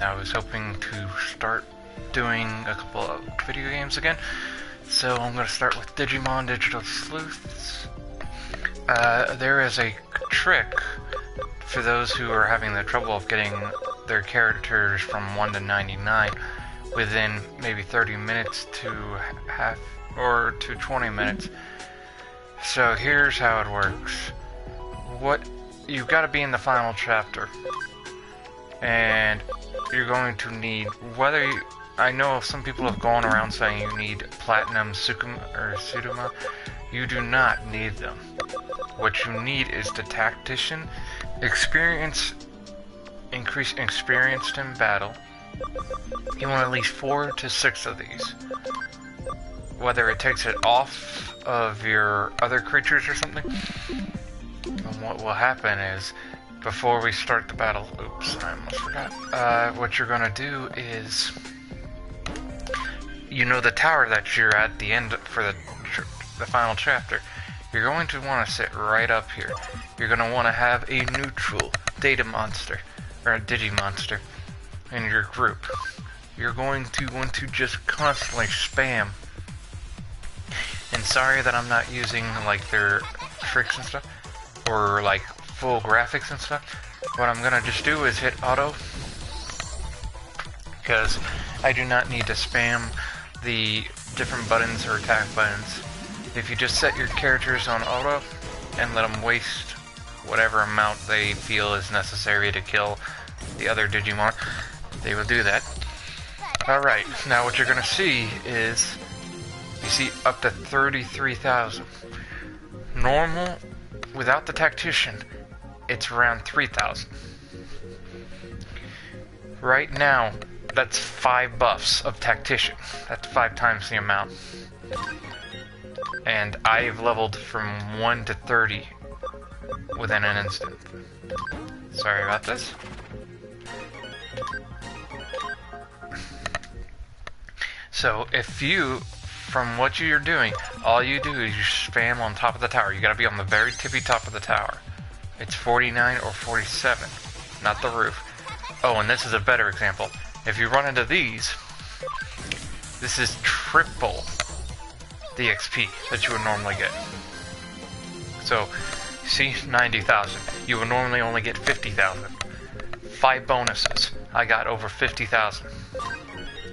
I was hoping to start doing a couple of video games again. So I'm going to start with Digimon Digital Sleuths. There is a trick for those who are having the trouble of getting their characters from 1 to 99 within maybe 30 minutes to half or to 20 minutes. So here's how it works. You've got to be in the final chapter, and you're going to need I know some people have gone around saying you need Platinum Sudoma. You do not need them. What you need is the Tactician, increase experienced in battle. You want at least 4 to 6 of these. Whether it takes it off of your other creatures or something. And what will happen is, before we start the battle, oops, I almost forgot. What you're gonna do is, you know the tower that you're at the end for the final chapter. You're going to want to sit right up here. You're going to want to have a neutral data monster, or a Digimonster, in your group. You're going to want to just constantly spam. And sorry that I'm not using like their tricks and stuff, or like full graphics and stuff. What I'm going to just do is hit auto, because I do not need to spam the different buttons or attack buttons. If you just set your characters on auto and let them waste whatever amount they feel is necessary to kill the other Digimon, they will do that. Alright, now what you're going to see is, you see up to 33,000. Normal, without the Tactician, it's around 3,000. Right now, that's 5 buffs of Tactician. That's 5 times the amount. And I've leveled from 1 to 30 within an instant. Sorry about this. So if you, from what you're doing, all you do is you spam on top of the tower. You gotta be on the very tippy top of the tower. It's 49 or 47, not the roof. Oh, and this is a better example. If you run into these, this is triple the XP that you would normally get. So, see, 90,000. You would normally only get 50,000. 5 bonuses. I got over 50,000.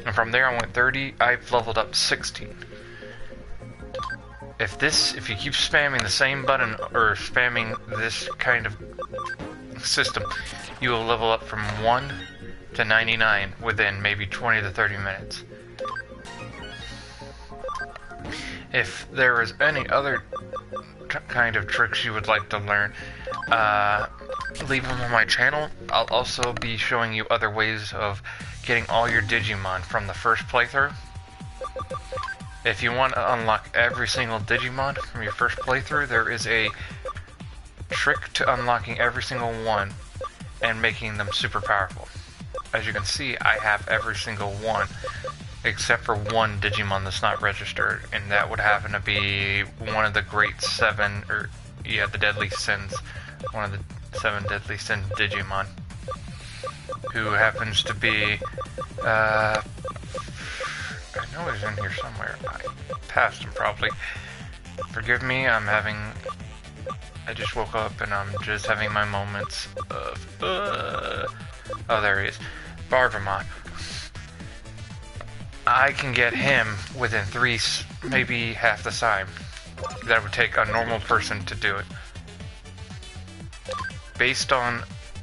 And from there I went 30, I've leveled up 16. If you keep spamming the same button, or spamming this kind of system, you will level up from 1 to 99 within maybe 20 to 30 minutes. If there is any other kind of tricks you would like to learn, leave them on my channel. I'll also be showing you other ways of getting all your Digimon from the first playthrough. If you want to unlock every single Digimon from your first playthrough, there is a trick to unlocking every single one and making them super powerful. As you can see, I have every single one, except for one Digimon that's not registered, and that would happen to be one of the Great Seven, the Deadly Sins, one of the 7 Deadly Sin Digimon, who happens to be, I know he's in here somewhere. I passed him probably. Forgive me, I just woke up and I'm just having my moments of, oh, there he is. Barbamon. I can get him within 3, maybe half the time. That would take a normal person to do it. Based on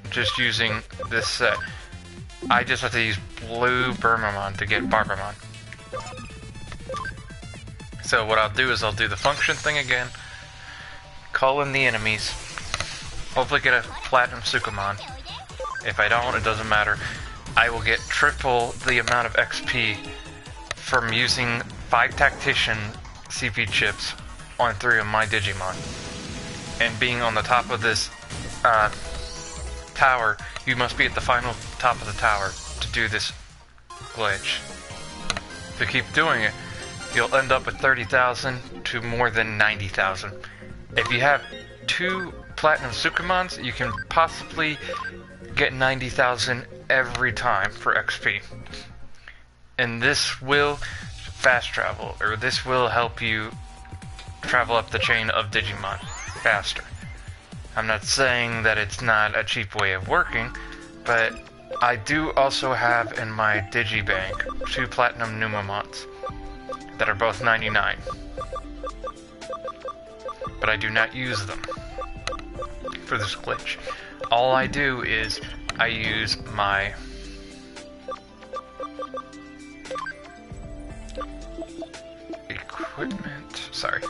just using this set, I just have to use blue Barbamon to get Barbamon. So what I'll do is I'll do the function thing again, call in the enemies, hopefully get a Platinum Sukamon. If I don't, it doesn't matter. I will get triple the amount of XP from using 5 Tactician CP chips on 3 of my Digimon. And being on the top of this tower, you must be at the final top of the tower to do this glitch. If you keep doing it, you'll end up with 30,000 to more than 90,000. If you have 2 Platinum Sukamons, you can possibly get 90,000 every time for XP. And this will fast travel, or this will help you travel up the chain of Digimon faster. I'm not saying that it's not a cheap way of working, but I do also have in my Digibank 2 Platinum Numamons that are both 99. But I do not use them for this glitch. All I do is I use my equipment. Sorry.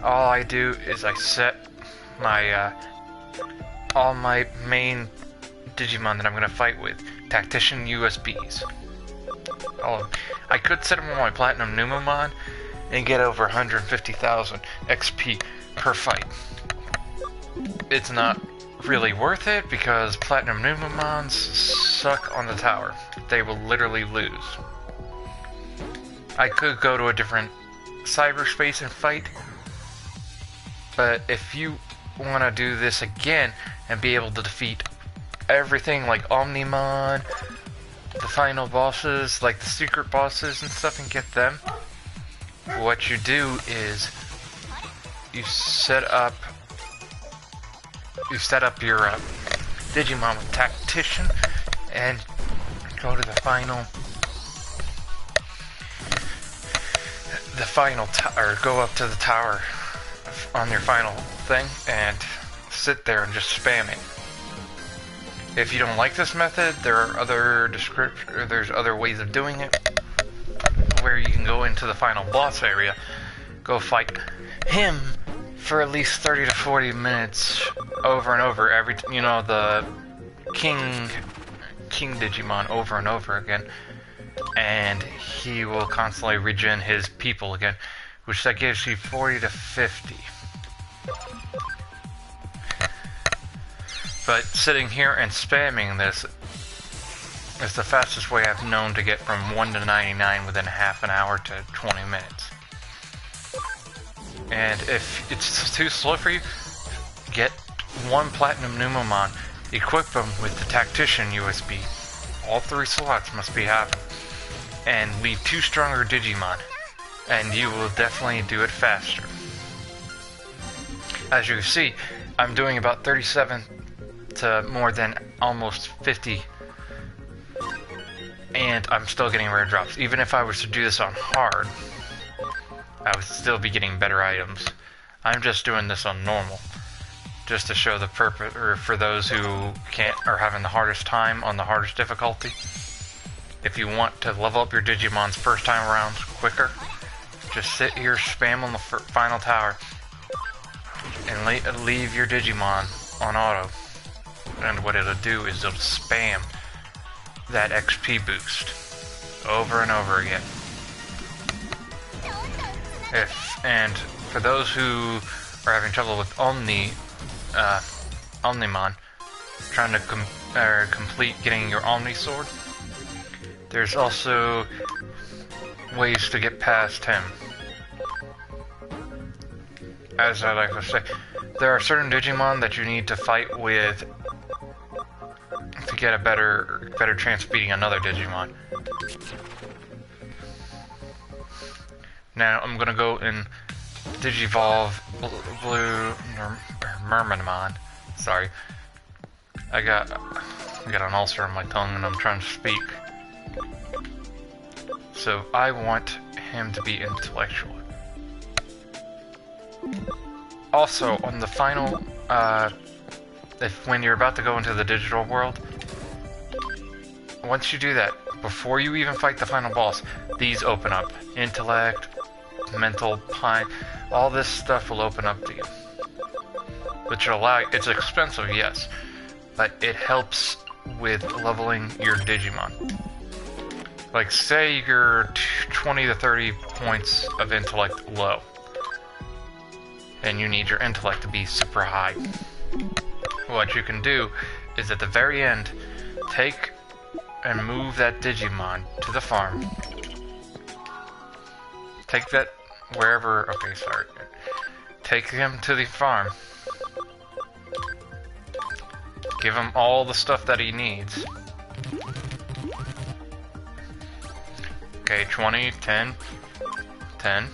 All I do is I set my all my main Digimon that I'm gonna fight with Tactician USBs. All of them. I could set them on my Platinum Numamon and get over 150,000 XP per fight. It's not really worth it because Platinum Numamons suck on the tower. They will literally lose. I could go to a different cyberspace and fight, but if you want to do this again and be able to defeat everything like Omnimon, the final bosses, like the secret bosses and stuff, and get them, what you do is you set up your Digimon with Tactician and go to the final or go up to the tower on your final thing and sit there and just spam it. If you don't like this method, there are there's other ways of doing it, where you can go into the final boss area, go fight him for at least 30 to 40 minutes over and over, the King Digimon over and over again, and he will constantly regen his people again, which that gives you 40 to 50. But sitting here and spamming this is the fastest way I've known to get from 1 to 99 within half an hour to 20 minutes. And if it's too slow for you, get 1 Platinum Numamon, equip them with the Tactician USB. All 3 slots must be having. And leave 2 stronger Digimon, and you will definitely do it faster. As you see, I'm doing about 37 to more than almost 50, and I'm still getting rare drops. Even if I was to do this on hard, I would still be getting better items. I'm just doing this on normal, just to show the purpose, or for those who are having the hardest time on the hardest difficulty. If you want to level up your Digimons first time around quicker, just sit here, spam on the final tower, and leave your Digimon on auto. And what it'll do is it'll spam that XP boost over and over again. And for those who are having trouble with Omnimon, trying to complete getting your Omni Sword, there's also ways to get past him. As I like to say, there are certain Digimon that you need to fight with to get a better chance of beating another Digimon. Now I'm gonna go and Digivolve Blue Mermanmon. Sorry, I got an ulcer on my tongue and I'm trying to speak. So I want him to be intellectual. Also, on the final, when you're about to go into the digital world, once you do that, before you even fight the final boss, these open up. Intellect, mental, pine, all this stuff will open up to you. Which will allow, it's expensive, yes, but it helps with leveling your Digimon. Like, say you're 20 to 30 points of intellect low, and you need your intellect to be super high. What you can do is at the very end, take and move that Digimon to the farm. Take that wherever, okay, sorry. Take him to the farm. Give him all the stuff that he needs. Okay, 20, 10, 10.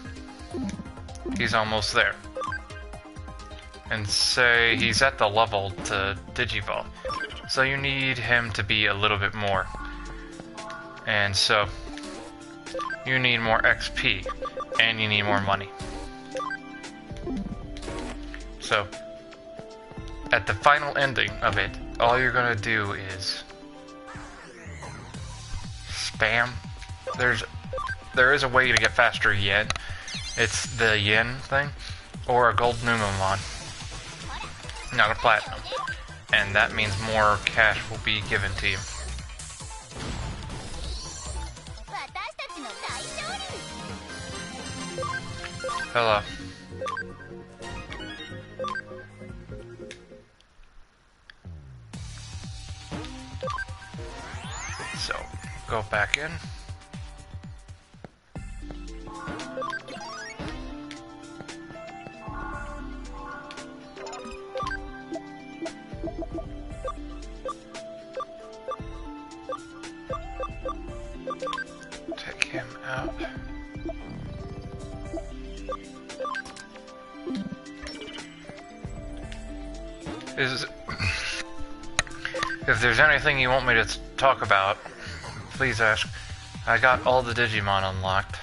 He's almost there. And say he's at the level to Digivolve. So you need him to be a little bit more. And so you need more XP and you need more money. So at the final ending of it, all you're gonna do is spam. There is a way to get faster yen. It's the yen thing, or a gold Numamon, not a platinum. And that means more cash will be given to you. Hello. So, go back in. Take him out. If there's anything you want me to talk about, please ask. I got all the Digimon unlocked.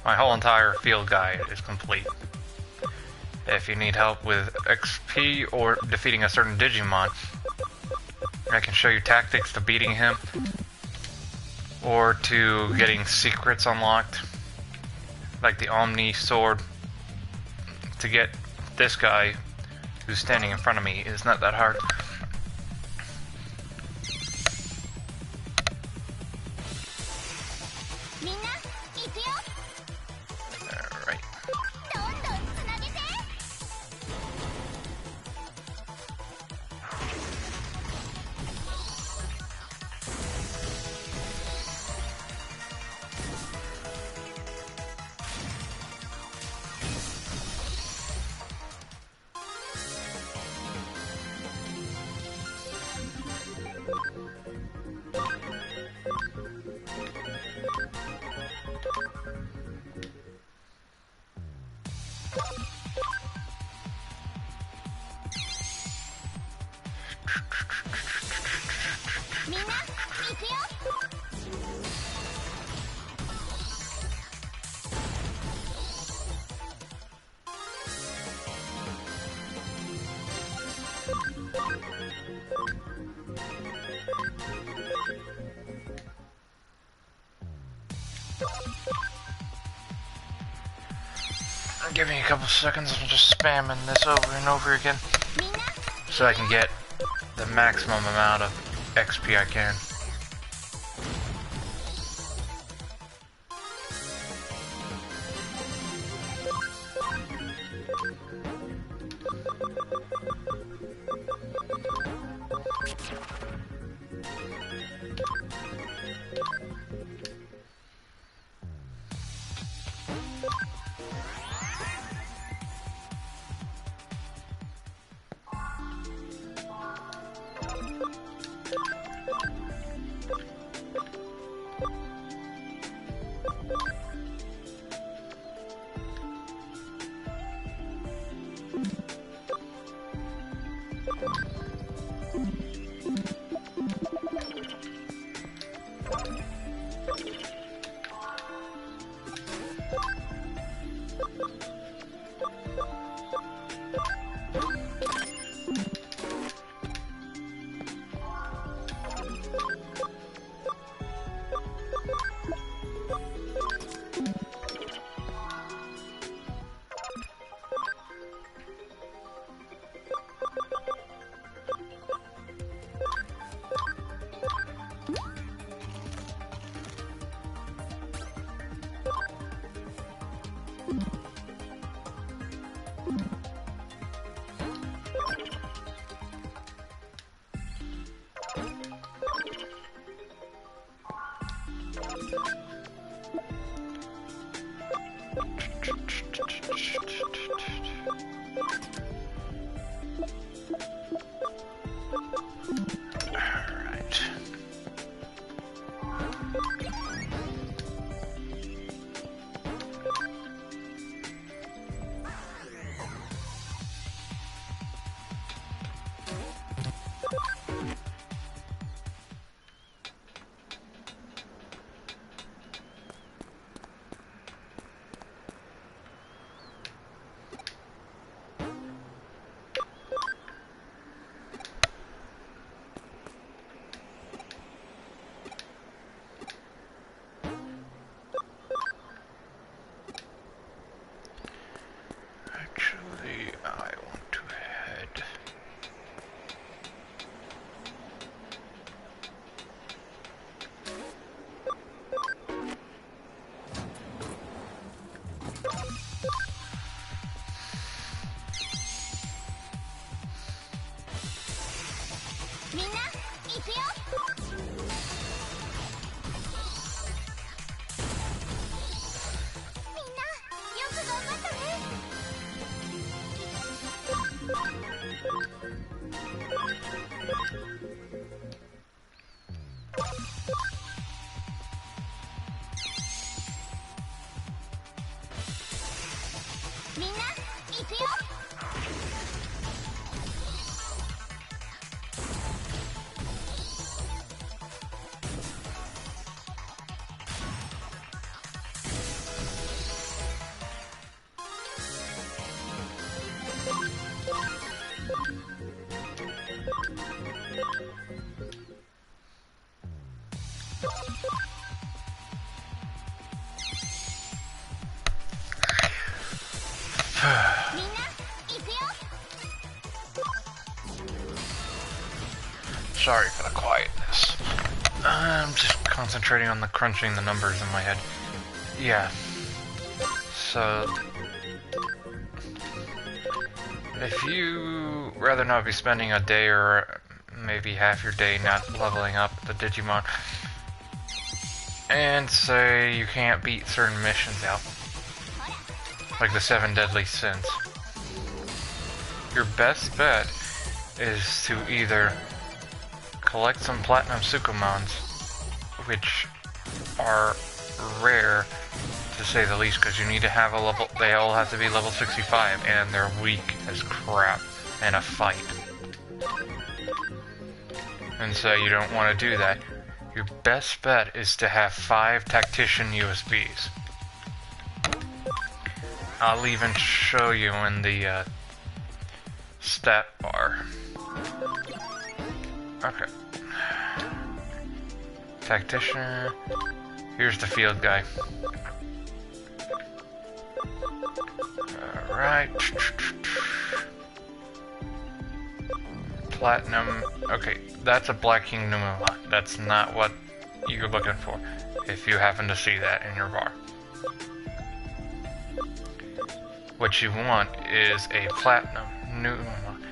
My whole entire field guide is complete. If you need help with XP or defeating a certain Digimon, I can show you tactics to beating him, or to getting secrets unlocked, like the Omni Sword. To get this guy who's standing in front of me is not that hard. Alright. Give me a couple seconds, I'm just spamming this over and over again so I can get the maximum amount of XP I can. Sorry for the quietness. I'm just concentrating on the crunching the numbers in my head. Yeah. So, if you rather not be spending a day or maybe half your day not leveling up the Digimon, and say you can't beat certain missions out, like the 7 Deadly Sins, your best bet is to either collect some Platinum Sukumons, which are rare to say the least, because you need to have a level, they all have to be level 65, and they're weak as crap in a fight. And so you don't want to do that. Your best bet is to have 5 Tactician USBs. I'll even show you in the stat bar. Okay. Tactician. Here's the field guy. Alright. Platinum. Okay, that's a Black King Numemon. That's not what you're looking for, if you happen to see that in your bar. What you want is a Platinum Numemon.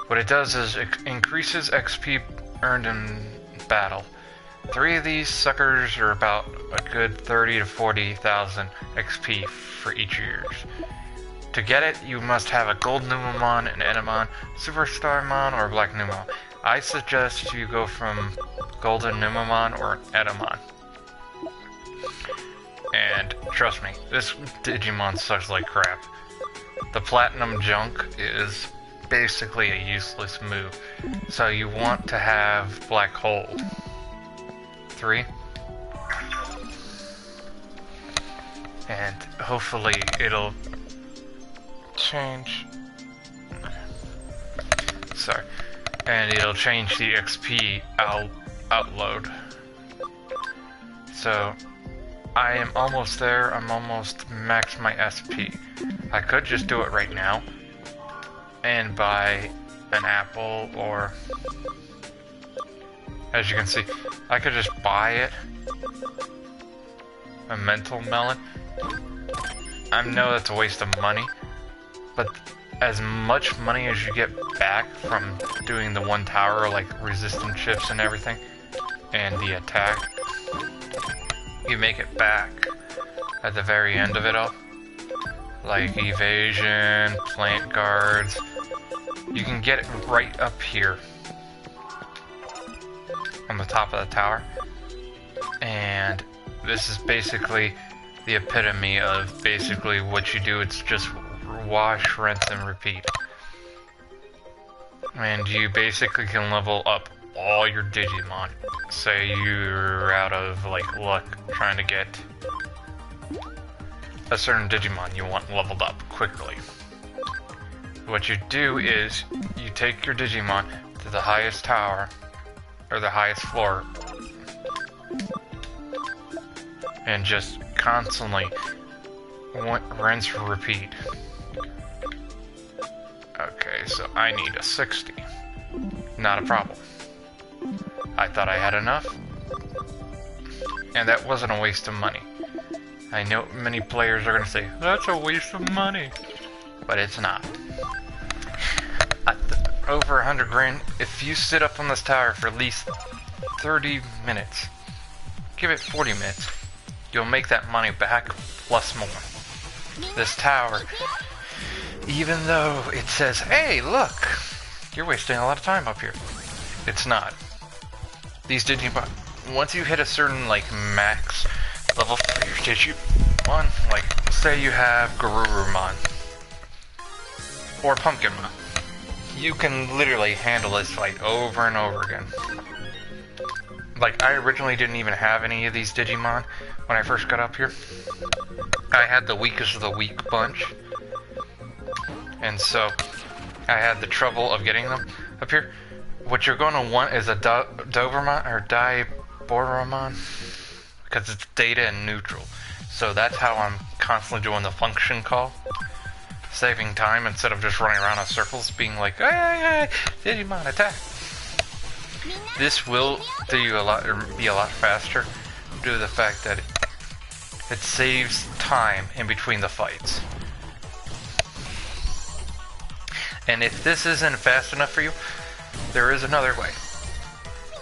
What it does is it increases XP earned in battle. 3 of these suckers are about a good 30 to 40,000 XP for each years. To get it, you must have a Gold Numemon, an Etemon, Superstarmon, or Black Numemon. I suggest you go from Golden Numemon or Etemon. And trust me, this Digimon sucks like crap. The Platinum junk is basically a useless move. So you want to have Black Hole. 3. And hopefully it'll change. Sorry. And it'll change the XP outload. So I am almost there. I'm almost maxed my SP. I could just do it right now and buy an apple, or as you can see, I could just buy it. A mental melon. I know that's a waste of money, but as much money as you get back from doing the 1 tower, like resistant chips and everything, and the attack, you make it back at the very end of it all. Like evasion, plant guards. You can get it right up here on the top of the tower. And this is basically the epitome of basically what you do. It's just wash, rinse, and repeat. And you basically can level up all your Digimon. Say you're out of like luck trying to get a certain Digimon you want leveled up quickly. What you do is you take your Digimon to the highest tower or the highest floor and just constantly rinse, repeat. Okay, so I need a 60. Not a problem. I thought I had enough, and that wasn't a waste of money. I know many players are going to say, that's a waste of money, but it's not. Over 100 grand, if you sit up on this tower for at least 30 minutes, give it 40 minutes, you'll make that money back plus more. This tower, even though it says, hey, look, You're wasting a lot of time up here. It's not. These Digimon, once you hit a certain, like, max level for your Digimon, like, say you have Garurumon, or Pumpkinmon, you can literally handle this fight over and over again. Like, I originally didn't even have any of these Digimon when I first got up here. I had the weakest of the weak bunch, and so I had the trouble of getting them up here. What you're going to want is a Doberman or Diboromon, because it's data and neutral. So that's how I'm constantly doing the function call, saving time instead of just running around in circles, being like, hey, Digimon, attack. This will do you a lot, or be a lot faster, due to the fact that it saves time in between the fights. And if this isn't fast enough for you, there is another way.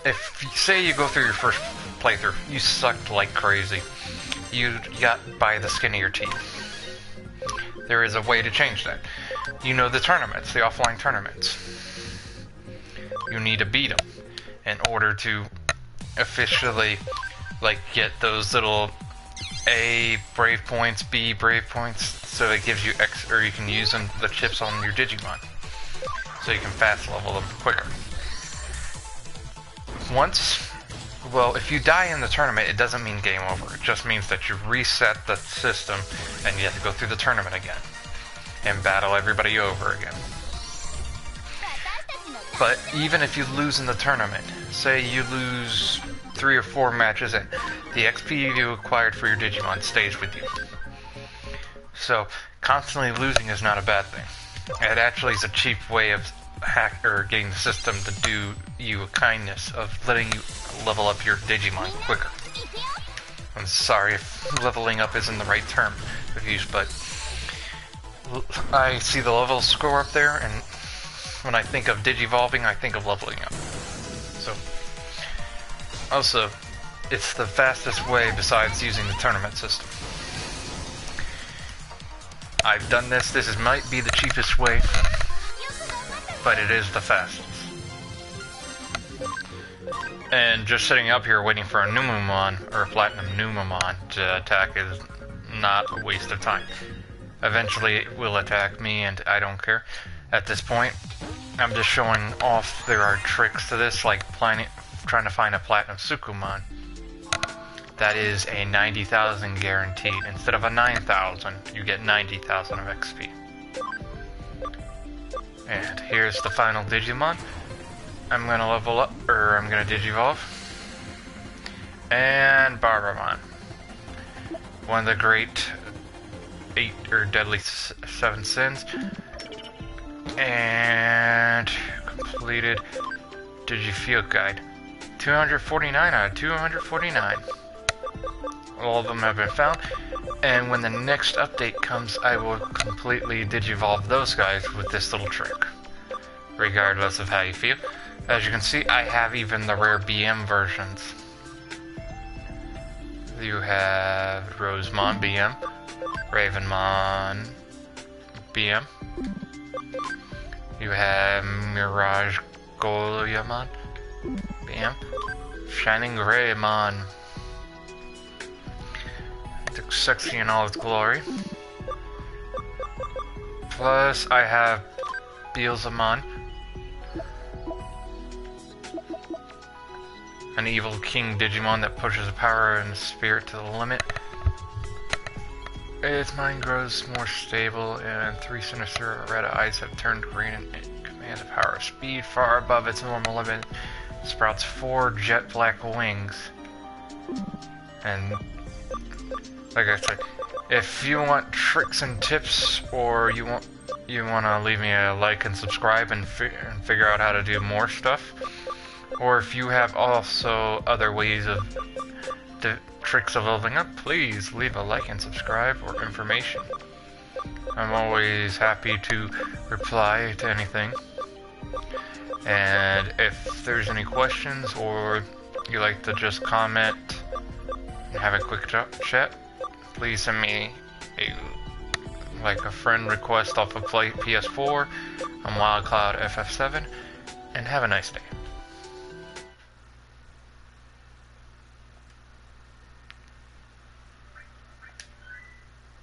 If, say you go through your first playthrough, you sucked like crazy. You got by the skin of your teeth. There is a way to change that. You know the tournaments, the offline tournaments. You need to beat them in order to officially, like, get those little A brave points, B brave points, so it gives you X, or you can use them, the chips on your Digimon, so you can fast level them quicker. Well, if you die in the tournament, it doesn't mean game over. It just means that you reset the system and you have to go through the tournament again and battle everybody over again. But even if you lose in the tournament, say you lose 3 or 4 matches in, the XP you acquired for your Digimon stays with you. So constantly losing is not a bad thing. It actually is a cheap way of getting the system to do you a kindness of letting you level up your Digimon quicker. I'm sorry if leveling up isn't the right term of use, but I see the level score up there, and when I think of Digivolving, I think of leveling up. So, also, it's the fastest way besides using the tournament system. I've done this. This might be the cheapest way, but it is the fastest. And just sitting up here waiting for a Numemon, or a Platinum Numemon, to attack is not a waste of time. Eventually it will attack me, and I don't care. At this point, I'm just showing off there are tricks to this, like trying to find a Platinum Sukumon. That is a 90,000 guaranteed. Instead of a 9,000, you get 90,000 of XP. And here's the final Digimon. I'm gonna level up, or I'm gonna Digivolve. And Barbamon. One of the great 8 or deadly 7 sins. And completed Digifield Guide. 249 out of 249. All of them have been found. And when the next update comes, I will completely Digivolve those guys with this little trick. Regardless of how you feel. As you can see, I have even the rare BM versions. You have Rosemon BM, Ravenmon BM. You have Mirage Goliamon BM, Shining Greymon, looks sexy in all its glory. Plus, I have Beelzemon, an evil king Digimon that pushes the power and spirit to the limit. Its mind grows more stable, and 3 sinister red eyes have turned green and it commands a power of speed far above its normal limit. It sprouts 4 jet black wings. And like I said, if you want tricks and tips, or you want to leave me a like and subscribe and figure out how to do more stuff, or if you have also other ways of tricks of leveling up, please leave a like and subscribe or information. I'm always happy to reply to anything. And if there's any questions, or you like to just comment and have a quick chat, please send me a like a friend request off of PS4 on WildCloud FF7, and have a nice day.